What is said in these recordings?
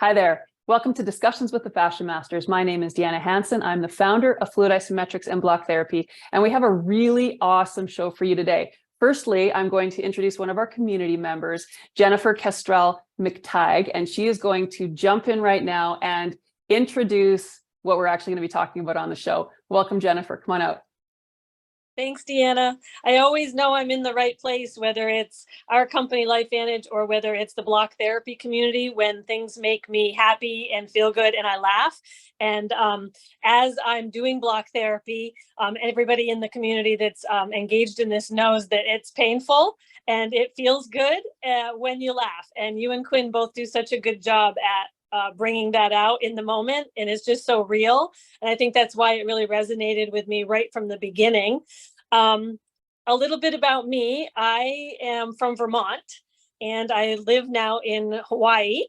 Hi there. Welcome to Discussions with the Fascia Masters. My name is Deanna Hansen. I'm the founder of Fluid Isometrics and Block Therapy, and we have a really awesome show for you today. Firstly, I'm going to introduce one of our community members, Jennifer Kestrel McTighe, and she is going to jump in right now and introduce what we're actually going to be talking about on the show. Welcome, Jennifer. Come on out. Thanks, Deanna. I always know I'm in the right place, whether it's our company, LifeVantage, or whether it's the block therapy community, when things make me happy and feel good and I laugh. And as I'm doing block therapy, everybody in the community that's engaged in this knows that it's painful and it feels good when you laugh. And you and Quinn both do such a good job at bringing that out in the moment, and it's just so real. And I think that's why it really resonated with me right from the beginning. A little bit about me. I am from Vermont and I live now in Hawaii.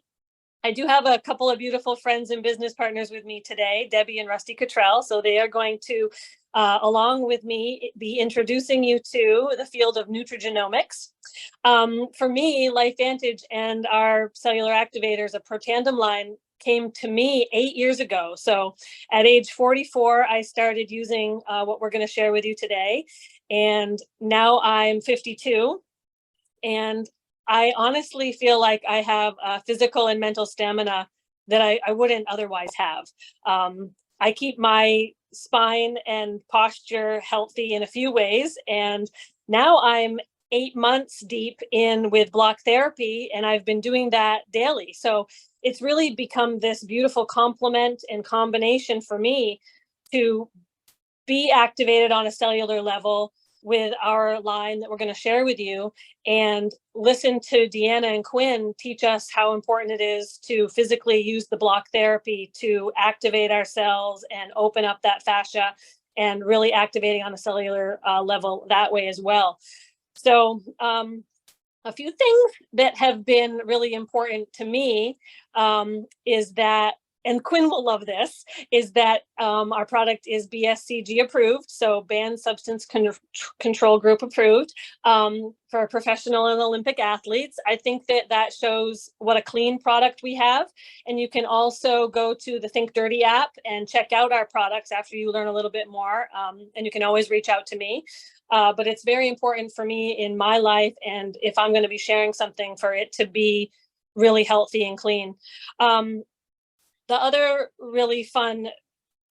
I do have a couple of beautiful friends and business partners with me today, Debbie and Rusty Cottrell. So they are going to, along with me, be introducing you to the field of nutrigenomics. For me, LifeVantage and our cellular activators, a Protandim line, came to me 8 years ago. So at age 44, I started using what we're going to share with you today. And now I'm 52. And I honestly feel like I have physical and mental stamina that I wouldn't otherwise have. I keep my spine and posture healthy in a few ways. And now I'm 8 months deep in with block therapy, and I've been doing that daily. So it's really become this beautiful complement and combination for me to be activated on a cellular level with our line that we're going to share with you, and listen to Deanna and Quinn teach us how important it is to physically use the block therapy to activate our cells and open up that fascia, and really activating on a cellular level that way as well. So a few things that have been really important to me is that, and Quinn will love this, is that our product is BSCG approved, so Banned Substance Control Group approved for professional and Olympic athletes. I think that that shows what a clean product we have. And you can also go to the Think Dirty app and check out our products after you learn a little bit more. And you can always reach out to me. But it's very important for me in my life, and if I'm going to be sharing something, for it to be really healthy and clean. The other really fun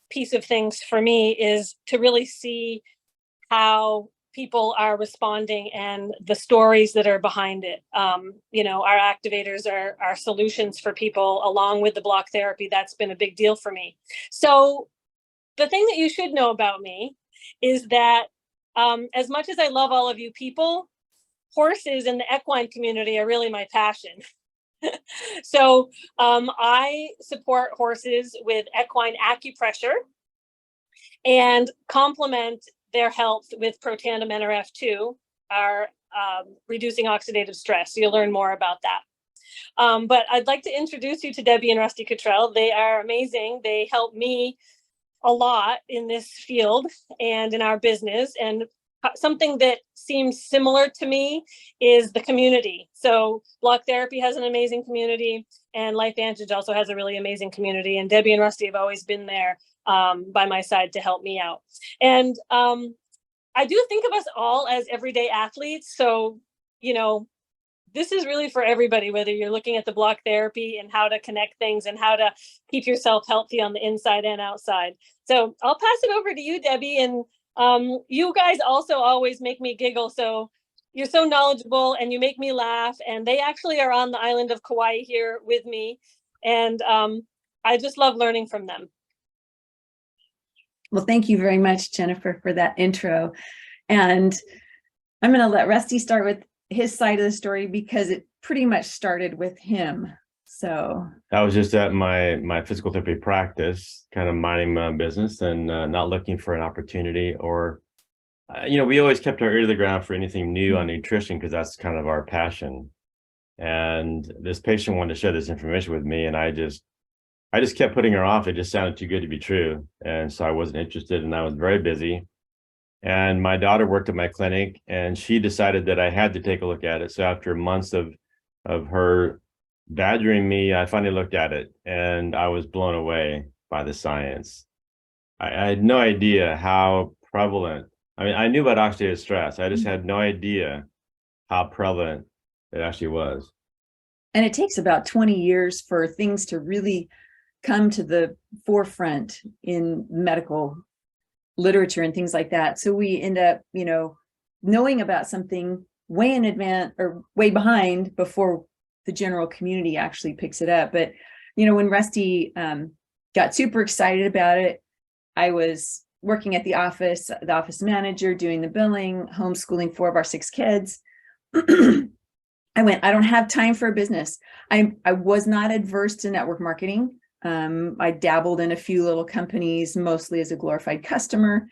piece of things for me is to really see how people are responding and the stories that are behind it. You know, our activators are solutions for people along with the block therapy. That's been a big deal for me. So the thing that you should know about me is that as much as I love all of you people, horses in the equine community are really my passion. So I support horses with equine acupressure and complement their health with Protandim NRF2, our reducing oxidative stress. So you'll learn more about that. But I'd like to introduce you to Debbie and Rusty Cottrell. They are amazing. They help me a lot in this field and in our business. And something that seems similar to me is the community. So block therapy has an amazing community, and LifeVantage also has a really amazing community. And Debbie and Rusty have always been there by my side to help me out. And I do think of us all as everyday athletes. So, you know, this is really for everybody, whether you're looking at the block therapy and how to connect things and how to keep yourself healthy on the inside and outside. So I'll pass it over to you, Debbie. And you guys also always make me giggle. So you're so knowledgeable and you make me laugh. And they actually are on the island of Kauai here with me. And I just love learning from them. Well, thank you very much, Jennifer, for that intro. And I'm going to let Rusty start with his side of the story because it pretty much started with him. So I was just at my physical therapy practice, kind of minding my own business and not looking for an opportunity, or, you know, we always kept our ear to the ground for anything new on nutrition because that's kind of our passion. And this patient wanted to share this information with me, and I just kept putting her off. It just sounded too good to be true. And so I wasn't interested, and I was very busy. And my daughter worked at my clinic, and she decided that I had to take a look at it. So after months of her badgering me, I finally looked at it and I was blown away by the science. I had no idea how prevalent. I mean, I knew about oxidative stress. I just had no idea how prevalent it actually was. And it takes about 20 years for things to really come to the forefront in medical literature and things like that. So we end up, knowing about something way in advance or way behind before the general community actually picks it up. But, when Rusty got super excited about it, I was working at the office manager, doing the billing, homeschooling 4 of our 6 kids. I went, I don't have time for a business. I was not adverse to network marketing. I dabbled in a few little companies, mostly as a glorified customer.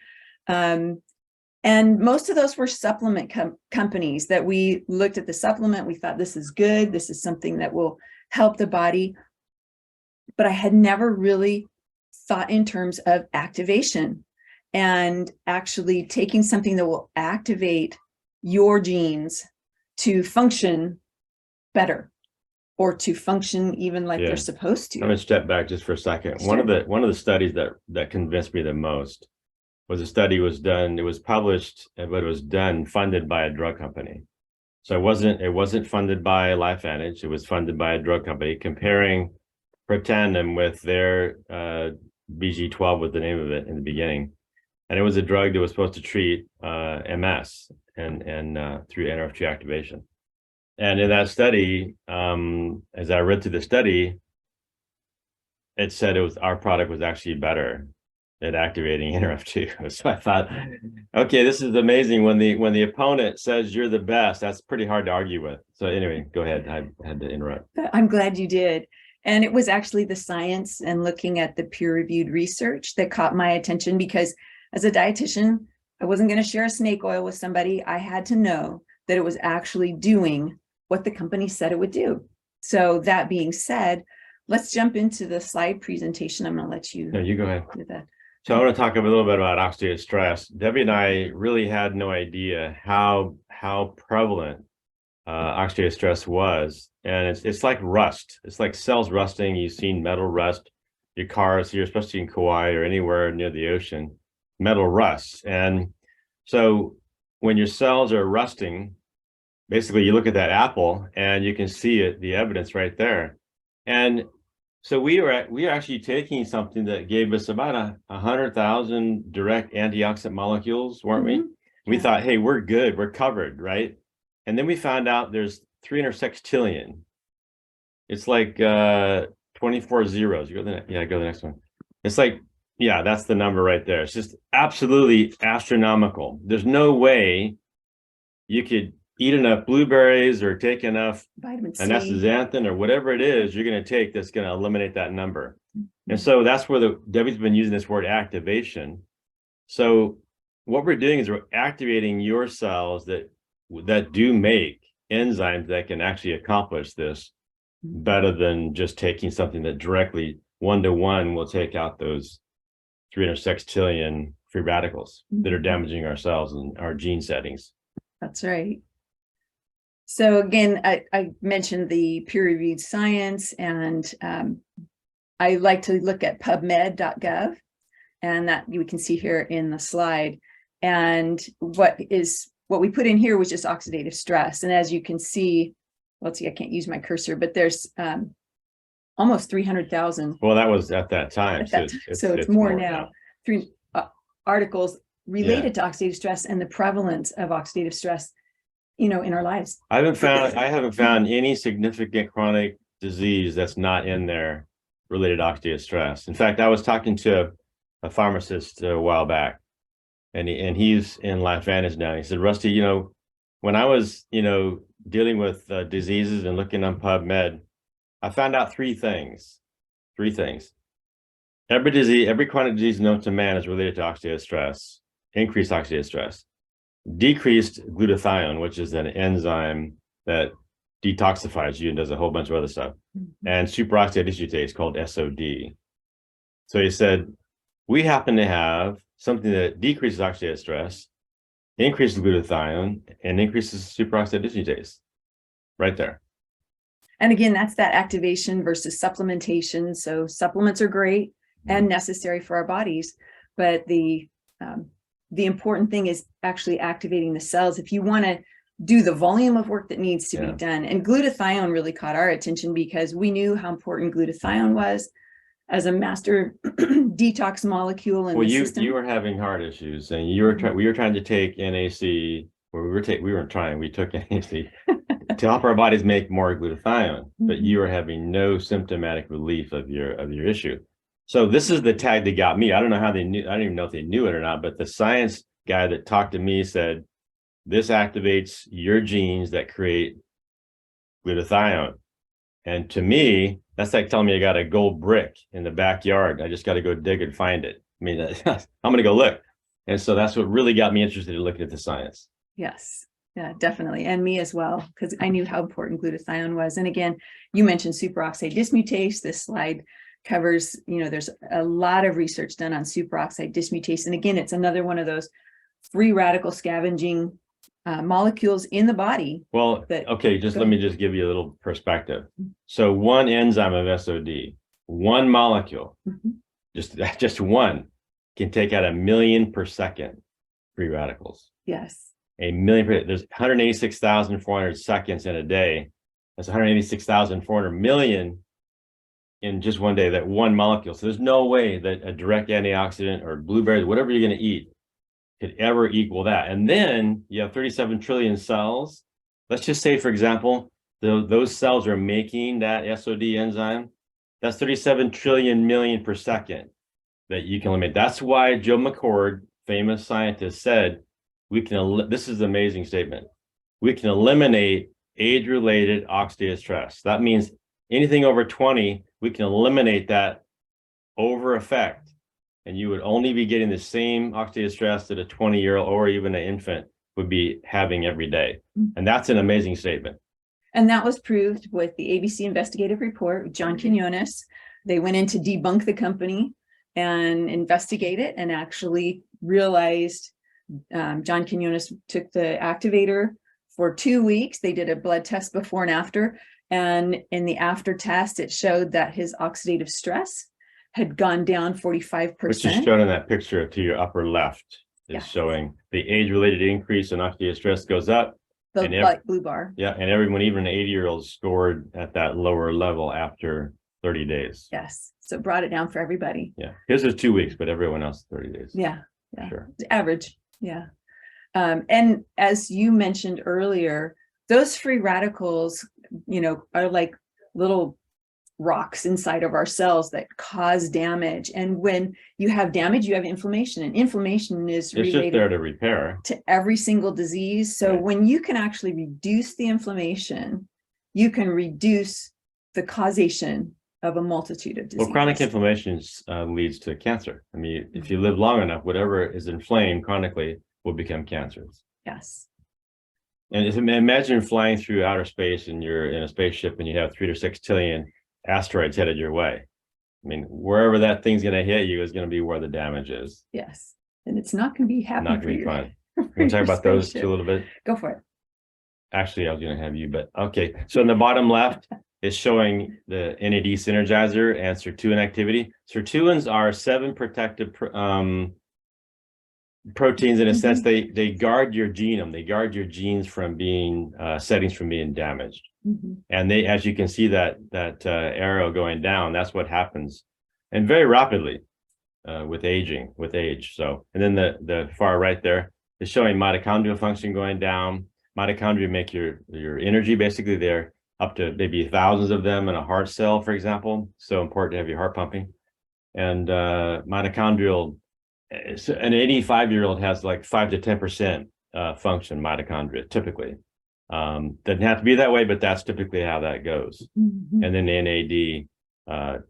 And most of those were supplement companies that we looked at the supplement. We thought, this is good. This is something that will help the body. But I had never really thought in terms of activation and actually taking something that will activate your genes to function better, or to function even like they're supposed to. I'm gonna step back just for a second. Sure. One of the studies that convinced me the most was a study was done. It was published, but it was done funded by a drug company. So it wasn't funded by LifeVantage. It was funded by a drug company comparing Protandim with their BG12 was the name of it in the beginning, and it was a drug that was supposed to treat MS and through NRF2 activation. And in that study, as I read through the study, it said our product was actually better at activating NRF2. So I thought, okay, this is amazing. When the opponent says you're the best, that's pretty hard to argue with. So anyway, go ahead. I had to interrupt. I'm glad you did. And it was actually the science and looking at the peer-reviewed research that caught my attention, because as a dietitian, I wasn't going to share a snake oil with somebody. I had to know that it was actually doing what the company said it would do. So that being said, let's jump into the slide presentation. I'm going to let you. No, you go ahead. Do that. So I want to talk a little bit about oxidative stress. Debbie and I really had no idea how prevalent oxidative stress was, and it's like rust. It's like cells rusting. You've seen metal rust. Your cars here, especially in Kauai or anywhere near the ocean, metal rusts. And so when your cells are rusting, basically you look at that apple and you can see it, the evidence right there. And so we are actually taking something that gave us about 100,000 direct antioxidant molecules, weren't we? We thought, hey, we're good, we're covered, right? And then we found out there's 300 sextillion. It's like 24 zeros. Go to the next one. It's like, yeah, that's the number right there. It's just absolutely astronomical. There's no way you could eat enough blueberries or take enough Vitamin C, astaxanthin or whatever it is you're going to take that's going to eliminate that number. And so that's where Debbie's been using this word activation. So what we're doing is we're activating your cells that do make enzymes that can actually accomplish this better than just taking something that directly 1-to-1 will take out those 300 sextillion free radicals that are damaging our cells and our gene settings. That's right. So again, I mentioned the peer-reviewed science, and I like to look at pubmed.gov, and that you can see here in the slide. And what we put in here was just oxidative stress. And as you can see, let's see, I can't use my cursor, but there's almost 300,000. Well, that was at that time. So it's more now. 3 articles related to oxidative stress and the prevalence of oxidative stress, in our lives. I haven't found any significant chronic disease that's not in there related to oxidative stress. In fact, I was talking to a pharmacist a while back, and he's in LifeVantage now. He said, Rusty, when I was, dealing with diseases and looking on PubMed, I found out 3 things. Every chronic disease known to man is related to oxidative stress, increased oxidative stress, decreased glutathione, which is an enzyme that detoxifies you and does a whole bunch of other stuff, and superoxide dismutase called SOD. So he said, we happen to have something that decreases oxidative stress, increases glutathione, and increases superoxide dismutase right there. And again, that's that activation versus supplementation. So supplements are great and necessary for our bodies, but the important thing is actually activating the cells. If you want to do the volume of work that needs to be done, and glutathione really caught our attention because we knew how important glutathione was as a master detox molecule in the system. You were having heart issues, and we were trying to take NAC, or we took NAC to help our bodies make more glutathione, but you were having no symptomatic relief of your issue. So this is the tag that got me. I don't know how they knew. I don't even know if they knew it or not, but the science guy that talked to me said, this activates your genes that create glutathione. And to me, that's like telling me I got a gold brick in the backyard. I just got to go dig and find it. I mean, I'm going to go look. And so that's what really got me interested in looking at the science. Yes. Yeah, definitely. And me as well, because I knew how important glutathione was. And again, you mentioned superoxide dismutase. This slide covers, there's a lot of research done on superoxide dismutase. And again, it's another one of those free radical scavenging molecules in the body. Well, okay, let me just give you a little perspective. So one enzyme of SOD, one molecule, just one, can take out 1 million per second free radicals. Yes. 1 million there's 186,400 seconds in a day. That's 186,400 million in just one day, that one molecule. So there's no way that a direct antioxidant or blueberries, whatever you're going to eat, could ever equal that. And then you have 37 trillion cells. Let's just say, for example, those cells are making that SOD enzyme. That's 37 trillion million per second that you can eliminate. That's why Joe McCord, famous scientist, said, this is an amazing statement, we can eliminate age-related oxidative stress. That means anything over 20, we can eliminate that over effect. And you would only be getting the same oxidative stress that a 20-year-old or even an infant would be having every day. And that's an amazing statement. And that was proved with the ABC investigative report with John Quinones. They went in to debunk the company and investigate it, and actually realized John Quinones took the activator for 2 weeks. They did a blood test before and after. And in the after test, it showed that his oxidative stress had gone down 45%. Which is shown in that picture to your upper left, is showing the age-related increase in oxidative stress goes up. The light blue bar. Yeah, and everyone, even 80-year-olds, scored at that lower level after 30 days. Yes, so it brought it down for everybody. Yeah, his was 2 weeks, but everyone else 30 days. Yeah, sure. Average, yeah. And as you mentioned earlier, those free radicals, are like little rocks inside of our cells that cause damage. And when you have damage, you have inflammation, and inflammation is related just there to repair to every single disease. So when you can actually reduce the inflammation, you can reduce the causation of a multitude of diseases. Well, chronic inflammation leads to cancer. I mean, if you live long enough, whatever is inflamed chronically will become cancerous. Yes. And imagine flying through outer space, and you're in a spaceship and you have 3 to 6 trillion asteroids headed your way. I mean, wherever that thing's going to hit you is going to be where the damage is. Yes. And it's not going to be happy. Not going to be fun. Can we talk about those two a little bit? Go for it. Actually, I was going to have you, but okay. So in the bottom left is showing the NAD synergizer and sirtuin activity. Sirtuins are 7 protective proteins. In a sense, they guard your genome. They guard your genes from being settings from being damaged. And they, as you can see that arrow going down, that's what happens, and very rapidly with age. So, and then the far right there is showing mitochondrial function going down. Mitochondria make your energy, basically. They're up to maybe thousands of them in a heart cell, for example. So important to have your heart pumping. And mitochondrial, an 85-year-old has like 5 to 10% function mitochondria typically. Doesn't have to be that way, but that's typically how that goes. And then NAD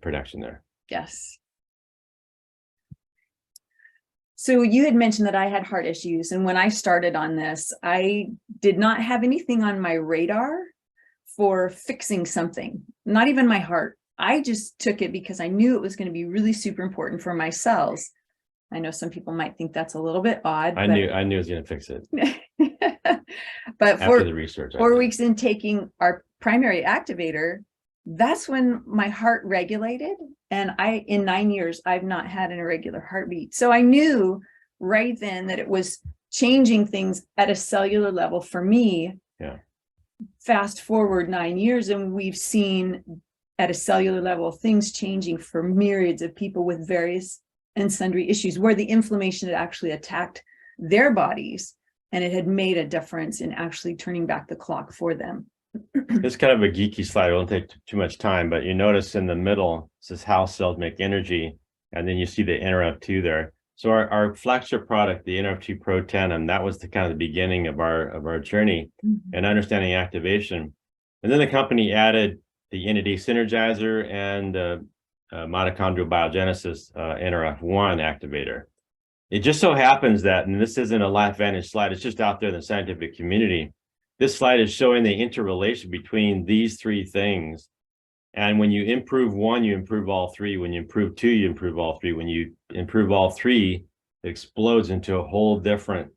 production there. Yes. So you had mentioned that I had heart issues, and when I started on this, I did not have anything on my radar for fixing something, not even my heart. I just took it because I knew it was going to be really super important for my cells. I know some people might think that's a little bit odd. I knew it was going to fix it. But after the research. I 4 think. weeks in taking our primary activator, that's when my heart regulated. And in 9 years, I've not had an irregular heartbeat. So I knew right then that it was changing things at a cellular level for me. Yeah. Fast forward 9 years, and we've seen at a cellular level things changing for myriads of people with various and sundry issues where the inflammation had actually attacked their bodies, and it had made a difference in actually turning back the clock for them. It's kind of a geeky slide. It won't take too much time, but you notice in the middle, it says how cells make energy, and then you see the NRF2 there. So our flagship product, the NRF2 Pro 10, and that was the kind of the beginning of our journey and understanding activation. And then the company added the NAD synergizer and mitochondrial biogenesis NRF1 activator. It just so happens that, and this isn't a LifeVantage slide, it's just out there in the scientific community. This slide is showing the interrelation between these three things. And when you improve one, you improve all three. When you improve two, you improve all three. When you improve all three, it explodes into a whole different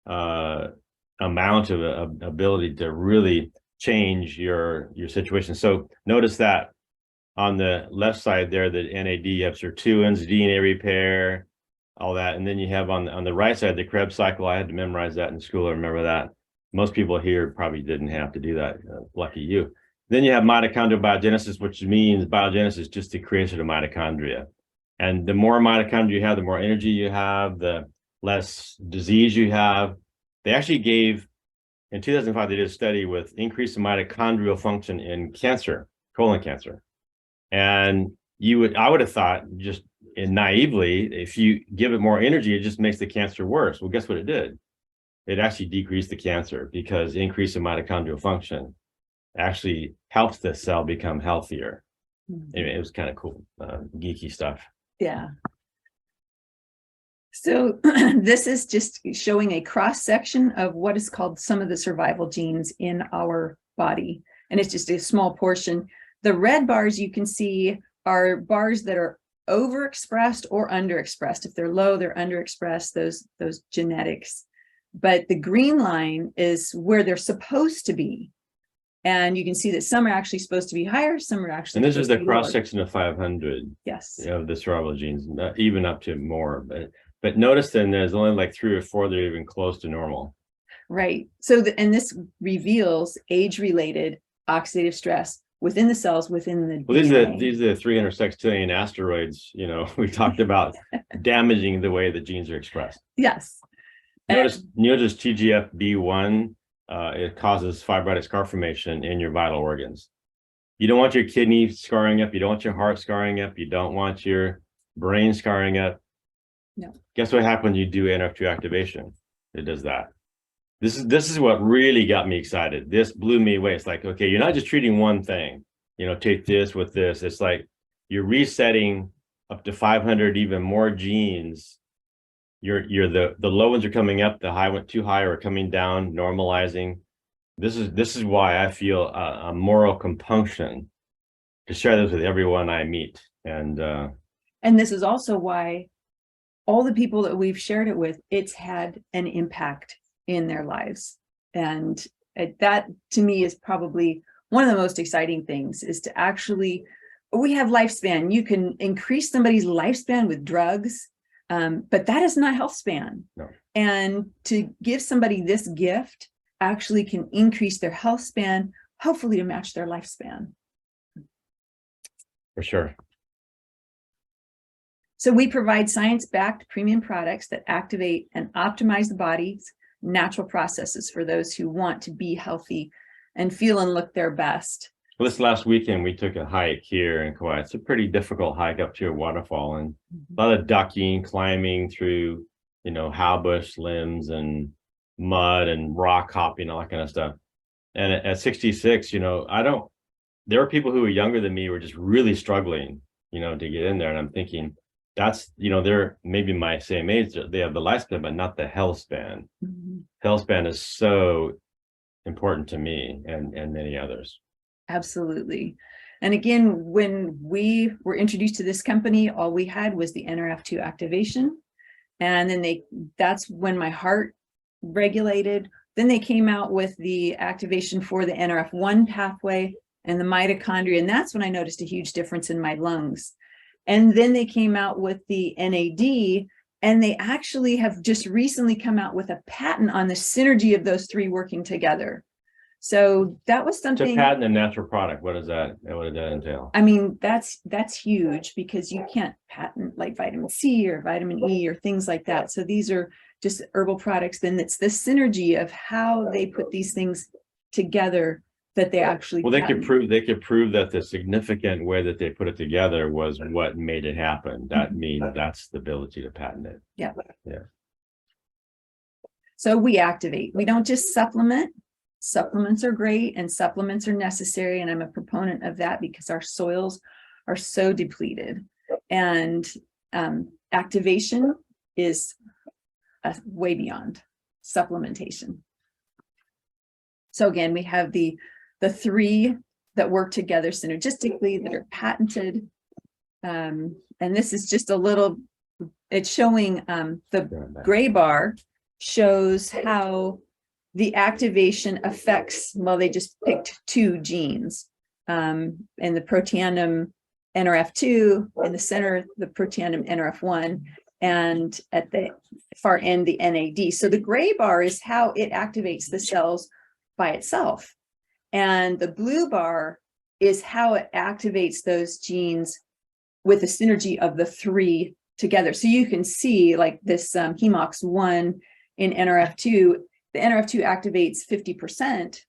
amount of ability to really change your situation. So notice that on the left side there, the NAD, you have sirtuins, DNA repair, all that. And then you have on the right side, the Krebs cycle. I had to memorize that in school. I remember that. Most people here probably didn't have to do that. Lucky you. Then you have mitochondrial biogenesis, which means biogenesis just the creation of mitochondria. And the more mitochondria you have, the more energy you have, the less disease you have. They actually gave, in 2005, they did a study with increase in mitochondrial function in cancer, colon cancer. And I would have thought, just naively, if you give it more energy, it just makes the cancer worse. Well, guess what it did? It actually decreased the cancer because increase in mitochondrial function actually helps the cell become healthier. Anyway, it was kind of cool, geeky stuff. Yeah. So this is just showing a cross section of what is called some of the survival genes in our body. And it's just a small portion. The red bars you can see are bars that are overexpressed or underexpressed. If they're low, they're underexpressed, those genetics. But the green line is where they're supposed to be. And you can see that some are actually supposed to be higher, some are actually. And this is the cross lower. section of 500. Yes. Of the survival genes, even up to more. But notice then there's only like 3 or 4 that are even close to normal. Right. So, and this reveals age-related oxidative stress within the cells, within the Well, DNA. these are the 300 sextillion asteroids, we talked about damaging the way the genes are expressed. Yes. Notice TGFB1, it causes fibrotic scar formation in your vital organs. You don't want your kidney scarring up. You don't want your heart scarring up. You don't want your brain scarring up. No. Guess what happens when you do NRF2 activation? It does that. This is what really got me excited. This blew me away. It's like, okay, you're not just treating one thing, take this with this. It's like you're resetting up to 500, even more genes. The low ones are coming up, the high went too high or coming down, normalizing. This is why I feel a moral compunction to share this with everyone I meet. And this is also why all the people that we've shared it with, it's had an impact in their lives. And that to me is probably one of the most exciting things, is to actually, we have lifespan. You can increase somebody's lifespan with drugs, but that is not health span. No. And to give somebody this gift actually can increase their health span, hopefully to match their lifespan. For sure. So we provide science-backed premium products that activate and optimize the body's natural processes for those who want to be healthy and feel and look their best. Well, this last weekend, we took a hike here in Kauai. It's a pretty difficult hike up to a waterfall, and a lot of ducking, climbing through, how bush limbs and mud and rock hopping, all that kind of stuff. And at 66, there were people who were younger than me who were just really struggling, to get in there. And I'm thinking, that's, they're maybe my same age. They have the lifespan, but not the health span. Health span is so important to me and many others. Absolutely. And again, when we were introduced to this company, all we had was the NRF2 activation. And then that's when my heart regulated. Then they came out with the activation for the NRF1 pathway and the mitochondria. And that's when I noticed a huge difference in my lungs. And then they came out with the NAD, and they actually have just recently come out with a patent on the synergy of those three working together. So that was To something. patent a natural product, what does that entail? I mean, that's huge, because you can't patent like vitamin C or vitamin E or things like that. So these are just herbal products. Then it's the synergy of how they put these things together that they actually Well, patent. they could prove that the significant way that they put it together was what made it happen. That means that's the ability to patent it. Yeah. Yeah. So we activate. We don't just supplement. Supplements are great and supplements are necessary. And I'm a proponent of that because our soils are so depleted. And activation is way beyond supplementation. So again, we have the three that work together synergistically that are patented. And this is just a little, it's showing the gray bar shows how the activation affects, well, they just picked two genes, and the proteanum NRF2 in the center, the proteanum NRF1, and at the far end, the NAD. So the gray bar is how it activates the cells by itself. And the blue bar is how it activates those genes with the synergy of the three together. So you can see like this HEMOX1 in NRF2, the NRF2 activates 50%,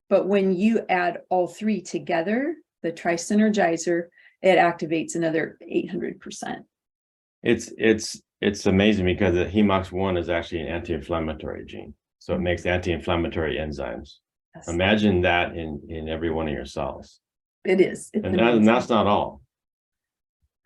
but when you add all three together, the trisynergizer, it activates another 800%. It's amazing because the HEMOX1 is actually an anti-inflammatory gene. So it makes anti-inflammatory enzymes. Yes. Imagine that in every one of your cells. It is. It's And that's not all.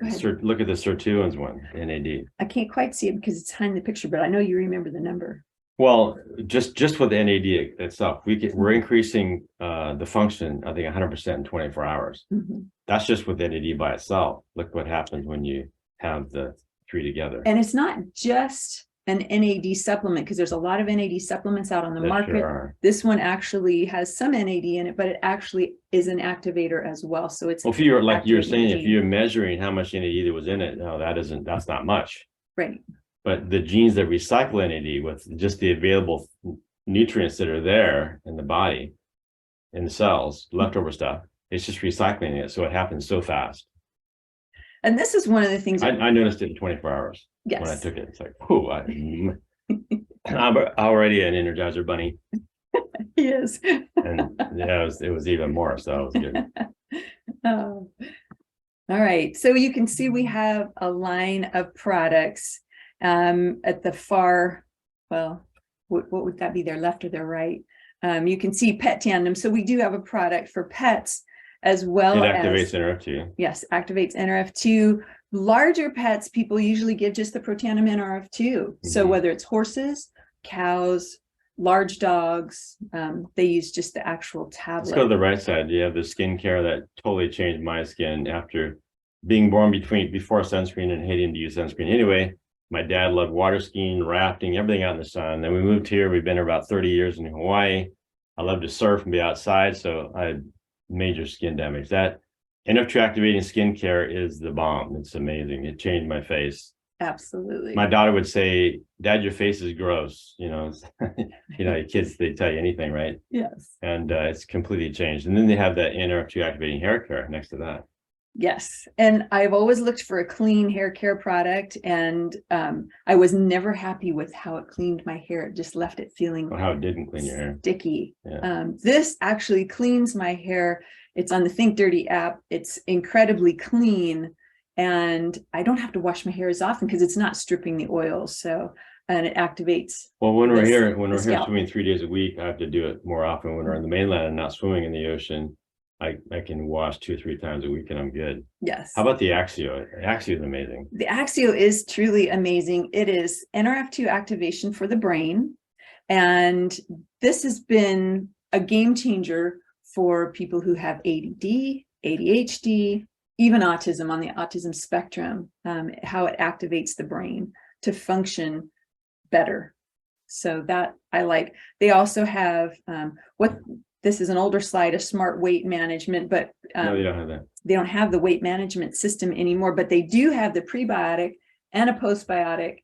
Go ahead. Look at the sirtuins one, NAD. I can't quite see it because it's behind the picture, but I know you remember the number. Well, just with the NAD itself, we're increasing the function, I think 100% in 24 hours. Mhm. That's just with NAD by itself. Look what happens when you have the three together. And it's not just an NAD supplement, because there's a lot of NAD supplements out on the There market. sure are. This one actually has some NAD in it, but it actually is an activator as well. So it's Well, if you're like you were activating the saying, if gene. you're measuring how much NAD there was in it, no, that's not much. Right. But the genes that recycle NAD with just the available nutrients that are there in the body, in the cells, leftover stuff, it's just recycling it. So it happens so fast. And this is one of the things. I noticed it in 24 hours when I Yes. took it. It's like, whew, I'm already an Energizer bunny. Yes. And yeah, it was even more. So it was good. Oh. All right. So you can see we have a line of products at the far, well, what would that be, their left or their right? You can see pet tandem. So we do have a product for pets as well. It activates NRF2. Yes, activates NRF2. Larger pets, people usually give just the proteanum NRF2. So whether it's horses, cows, large dogs, they use just the actual tablet. Let's go to the right side. You have the skincare that totally changed my skin after being born before sunscreen and hating to use sunscreen anyway. My dad loved water skiing, rafting, everything out in the sun. Then we moved here. We've been here about 30 years in Hawaii. I love to surf and be outside, so I had major skin damage. That NRF2 activating skincare is the bomb. It's amazing. It changed my face. Absolutely. My daughter would say, "Dad, your face is gross." You know, kids, they tell you anything, right? Yes. And it's completely changed. And then they have that NRF2 activating hair care next to that. Yes. And I've always looked for a clean hair care product, and I was never happy with how it cleaned my hair. It just left it feeling Or how it didn't clean your hair. sticky. Yeah. This actually cleans my hair. It's on the Think Dirty app. It's incredibly clean, and I don't have to wash my hair as often because it's not stripping the oil. So, and it activates. Well, when we're here the scalp. swimming 3 days a week, I have to do it more often. When we're on the mainland and not swimming in the ocean, I can wash 2 or 3 times a week and I'm good. Yes. How about the Axio? Axio is amazing. The Axio is truly amazing. It is NRF2 activation for the brain. And this has been a game changer for people who have ADD, ADHD, even autism, on the autism spectrum, how it activates the brain to function better. So that I like. They also have this is an older slide, a smart weight management, but No, you don't have that. they don't have the weight management system anymore, but they do have the prebiotic and a postbiotic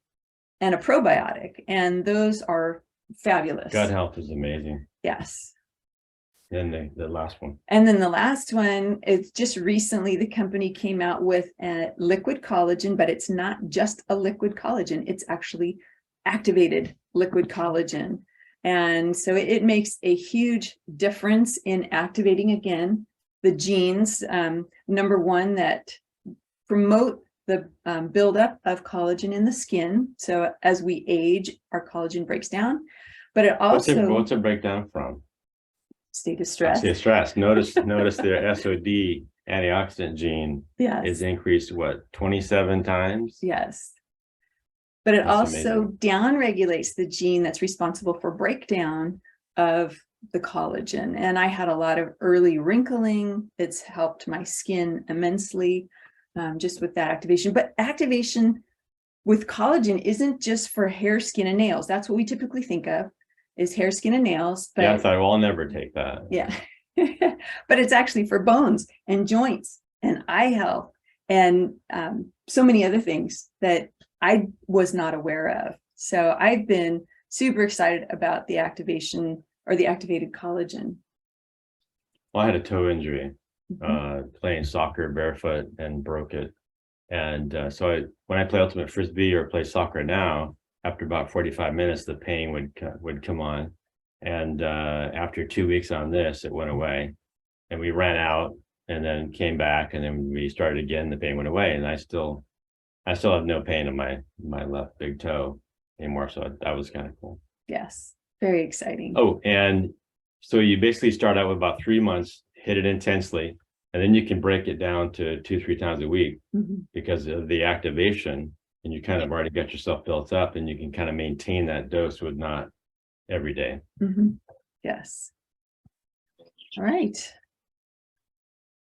and a probiotic, and those are fabulous. Gut health is amazing. Yes. Then the last one. And then the last one, it's just recently the company came out with a liquid collagen, but it's not just a liquid collagen. It's actually activated liquid collagen. And so it makes a huge difference in activating, again, the genes, number one, that promote the buildup of collagen in the skin. So as we age, our collagen breaks down, but it also What's it break down from? state of stress. State of stress. Notice their SOD antioxidant gene Yes. is increased, what, 27 times? Yes. But it That's also amazing. downregulates the gene that's responsible for breakdown of the collagen. And I had a lot of early wrinkling. It's helped my skin immensely, just with that activation. But activation with collagen isn't just for hair, skin, and nails. That's what we typically think of, is hair, skin, and nails. But Yeah, I thought, well, I'll never take that. yeah. But it's actually for bones and joints and eye health and so many other things that I was not aware of. So I've been super excited about the activation or the activated collagen. Well, I had a toe injury playing soccer barefoot and broke it. And when I play ultimate frisbee or play soccer now, after about 45 minutes, the pain would come on. And after 2 weeks on this, it went away. And we ran out and then came back, and then we started again. The pain went away, and I still have no pain in my left big toe anymore. So that was kind of cool. Yes, very exciting. Oh, and so you basically start out with about 3 months, hit it intensely, and then you can break it down to 2-3 times a week because of the activation, and you kind of already got yourself built up, and you can kind of maintain that dose with not every day. Yes. All right.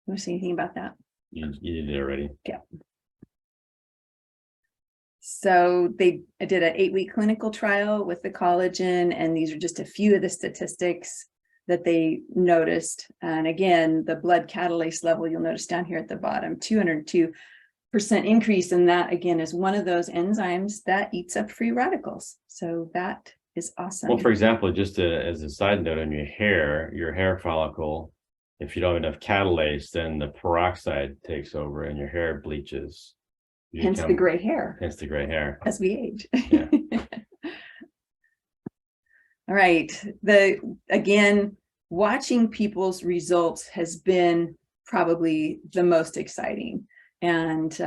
You want to say anything about that? You did it already. Yeah. So they did an 8-week clinical trial with the collagen, and these are just a few of the statistics that they noticed. And again, the blood catalase level, you'll notice down here at the bottom, 202% increase. And that, again, is one of those enzymes that eats up free radicals. So that is awesome. Well, for example, just as a side note on your hair follicle, if you don't have enough catalase, then the peroxide takes over and your hair bleaches. Hence the gray hair. Hence the gray hair. As we age. Yeah. All right. Again, watching people's results has been probably the most exciting. And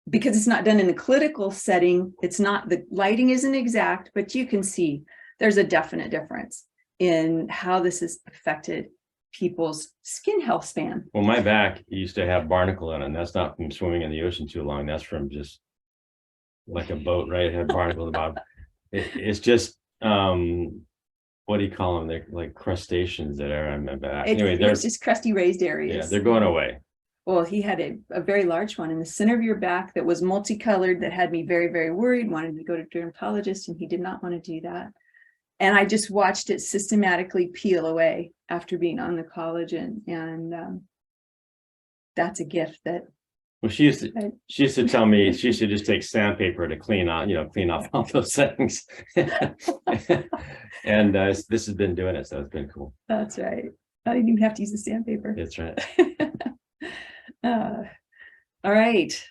because it's not done in a clinical setting, the lighting isn't exact, but you can see there's a definite difference in how this has affected people's skin health span. Well, my back used to have barnacle in it, and that's not from swimming in the ocean too long. That's from just like a boat, right? It had barnacle in the bottom. It's just what do you call them? They're like crustaceans that are on my back. Anyway, It's just crusty raised areas. Yeah, they're going away. Well, he had a very large one in the center of your back that was multicolored that had me very, very worried, wanted to go to a dermatologist, and he did not want to do that. And I just watched it systematically peel away after being on the collagen. And that's a gift that. Well, she used to tell me she should just take sandpaper to clean off all those things. And this has been doing it, so it's been cool. That's right. I didn't even have to use the sandpaper. That's right. All right.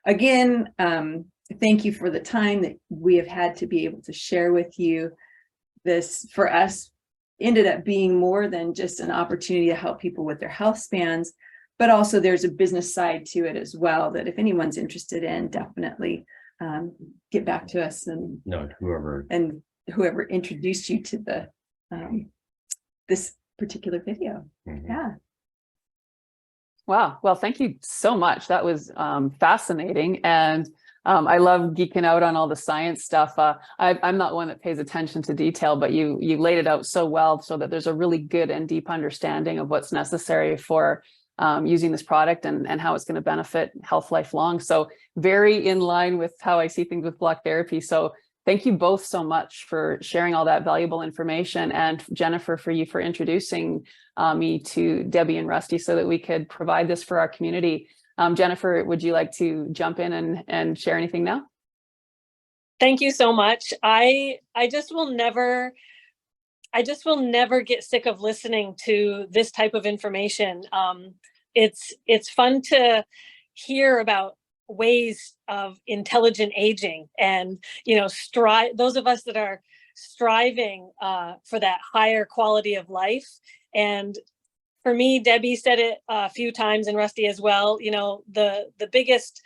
Again, thank you for the time that we have had to be able to share with you. This, for us, ended up being more than just an opportunity to help people with their health spans, but also there's a business side to it as well that if anyone's interested in, definitely get back to us and whoever introduced you to the this particular video. Yeah. Wow. Well, thank you so much. That was fascinating. And I love geeking out on all the science stuff. I'm not one that pays attention to detail, but you laid it out so well so that there's a really good and deep understanding of what's necessary for using this product and how it's going to benefit health lifelong. So very in line with how I see things with block therapy. So thank you both so much for sharing all that valuable information, and Jennifer, for introducing me to Debbie and Rusty so that we could provide this for our community. Jennifer, would you like to jump in and share anything now? Thank you so much. I just will never get sick of listening to this type of information. It's fun to hear about ways of intelligent aging, and those of us that are striving for that higher quality of life. And for me, Debbie said it a few times, and Rusty as well, the biggest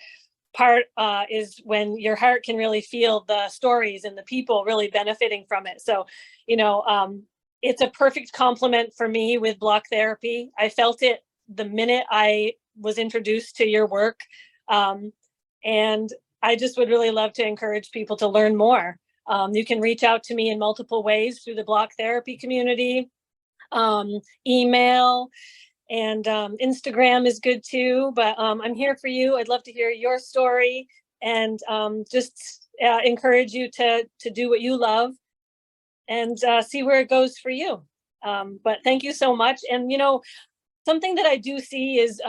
part is when your heart can really feel the stories and the people really benefiting from it. So, it's a perfect complement for me with block therapy. I felt it the minute I was introduced to your work. And I just would really love to encourage people to learn more. You can reach out to me in multiple ways through the block therapy community, email, and Instagram is good too, but I'm here for you. I'd love to hear your story, and just encourage you to do what you love and see where it goes for you. But thank you so much. And something that I do see is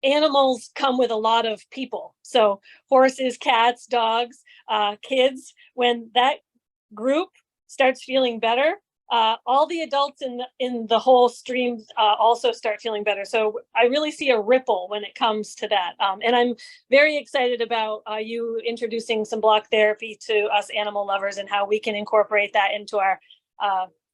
animals come with a lot of people. So horses, cats, dogs, kids, when that group starts feeling better, all the adults in the whole stream also start feeling better. So I really see a ripple when it comes to that. And I'm very excited about you introducing some block therapy to us animal lovers, and how we can incorporate that into our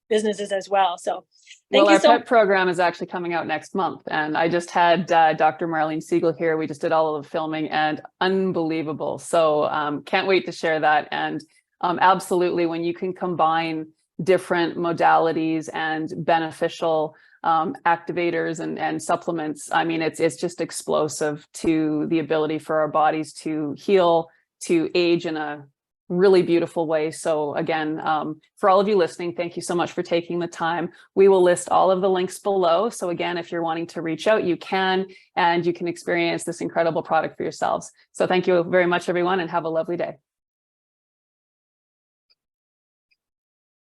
businesses as well. So thank you so much. Our pet program is actually coming out next month, and I just had Dr. Marlene Siegel here. We just did all of the filming, and unbelievable. So can't wait to share that. And absolutely, when you can combine different modalities and beneficial activators and supplements, I mean, it's just explosive to the ability for our bodies to heal, to age in a really beautiful way. So again, for all of you listening, thank you so much for taking the time. We will list all of the links below. So again, if you're wanting to reach out, you can, and you can experience this incredible product for yourselves. So thank you very much, everyone, and have a lovely day.